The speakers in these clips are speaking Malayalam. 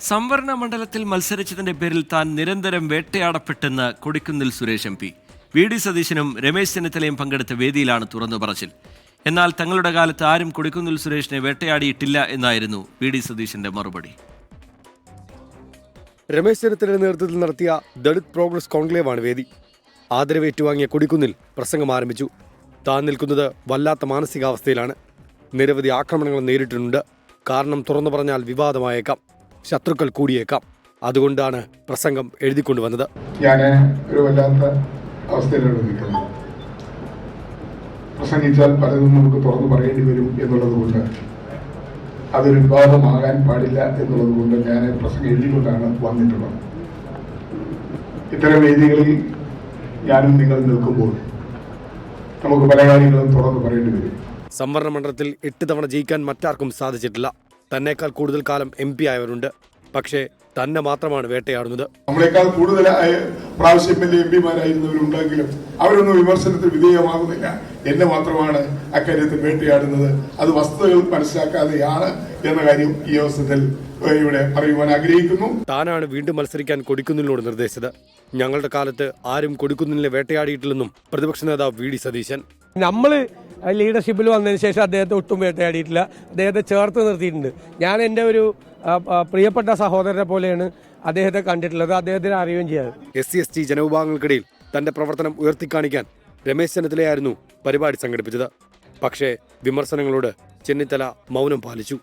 സംവരണ മണ്ഡലത്തിൽ മത്സരിച്ചതിന്റെ പേരിൽ താൻ നിരന്തരം വേട്ടയാടപ്പെട്ടെന്ന് കൊടിക്കുന്നിൽ സുരേഷ് എം പി. വി.ഡി. സതീശനും രമേശ് ചെന്നിത്തലയും പങ്കെടുത്ത വേദിയിലാണ് തുറന്നു പറച്ചിൽ. എന്നാൽ തങ്ങളുടെ കാലത്ത് ആരും കൊടിക്കുന്നിൽ സുരേഷിനെ വേട്ടയാടിയിട്ടില്ല എന്നായിരുന്നു വി.ഡി. സതീശന്റെ മറുപടി. രമേശ് ചെന്നിത്തലയുടെ നേതൃത്വത്തിൽ നടത്തിയ ദളിത് പ്രോഗ്രസ് കോൺക്ലേവാണ് വേദി. ആദരവേറ്റുവാങ്ങിയ കൊടിക്കുന്നിൽ പ്രസംഗം ആരംഭിച്ചു. താൻ നിൽക്കുന്നത് വല്ലാത്ത മാനസികാവസ്ഥയിലാണ്. നിരവധി ആക്രമണങ്ങൾ നേരിട്ടിട്ടുണ്ട്. കാരണം തുറന്നു പറഞ്ഞാൽ വിവാദമായേക്കാം, ശത്രുക്കൾ കൂടിയേക്കാം. അതുകൊണ്ടാണ് പ്രസംഗം എഴുതിക്കൊണ്ടുവന്നത്. ഞാൻ ഒരു വല്ലാത്ത അവസ്ഥയിലാണ് നിൽക്കുന്നത്. പ്രസംഗിച്ചാൽ പലതും നമുക്ക് തുറന്നു പറയേണ്ടി വരും എന്നുള്ളത് കൊണ്ട്, അതൊരു വിവാദമാകാൻ പാടില്ല എന്നുള്ളത് കൊണ്ട് ഞാൻ പ്രസംഗം എഴുതിക്കൊണ്ടാണ് വന്നിട്ടുള്ളത്. ഇത്തരം വേദികളിൽ ഞാനും നിങ്ങൾ നിൽക്കുമ്പോൾ നമുക്ക് പല കാര്യങ്ങളും തുറന്നു പറയേണ്ടി വരും. സംവരണ മണ്ഡലത്തിൽ 8 തവണ ജയിക്കാൻ മറ്റാർക്കും സാധിച്ചിട്ടില്ല. തന്നേക്കാൾ കൂടുതൽ കാലം MP ആയവരുണ്ട്. പക്ഷേ തന്നെ മാത്രമാണ് വേട്ടയാടുന്നത്. നമ്മളെക്കാൾ കൂടുതലായ പ്രാവശ്യം MP-മാരായിരുന്നവരുണ്ടെങ്കിലും അവരൊന്നും വിമർശനത്തിന് വിധേയമാകുന്നില്ല. എന്നെ മാത്രമാണ് അക്കാര്യത്തിൽ വേട്ടയാടുന്നത്. അത് വസ്തുതകൾ മനസ്സിലാക്കാതെയാണ് എന്ന കാര്യം ഈ അവസരത്തിൽ ഇവിടെ പറയുവാൻ ആഗ്രഹിക്കുന്നു. താനാണ് വീണ്ടും മത്സരിക്കാൻ കൊടിക്കുന്നിലിനോട് നിർദ്ദേശിച്ചത്. ഞങ്ങളുടെ കാലത്ത് ആരും കൊടിക്കുന്നിലിനെ വേട്ടയാടിയിട്ടില്ലെന്നും പ്രതിപക്ഷ നേതാവ് V.D. സതീശൻ. നമ്മള് ലീഡർഷിപ്പിൽ വന്നതിന് ശേഷം അദ്ദേഹത്തെ ഒട്ടും വേട്ടയാടിയിട്ടില്ല. അദ്ദേഹത്തെ ചേർത്ത് നിർത്തിയിട്ടുണ്ട്. ഞാൻ എൻ്റെ ഒരു പ്രിയപ്പെട്ട സഹോദരനെ പോലെയാണ് അദ്ദേഹത്തെ കണ്ടിട്ടുള്ളത്. അദ്ദേഹത്തിന് അറിയുകയും ചെയ്യാറ്. SC/ST ജനവിഭാഗങ്ങൾക്കിടയിൽ തന്റെ പ്രവർത്തനം ഉയർത്തിക്കാണിക്കാൻ രമേശ് ചെന്നിത്തലയായിരുന്നു പരിപാടി സംഘടിപ്പിച്ചത്. പക്ഷേ വിമർശനങ്ങളോട് ചെന്നിത്തല മൗനം പാലിച്ചു.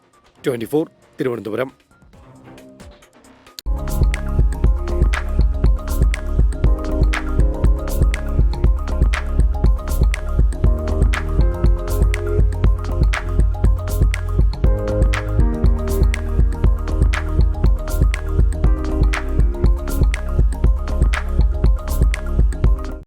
24 തിരുവനന്തപുരം.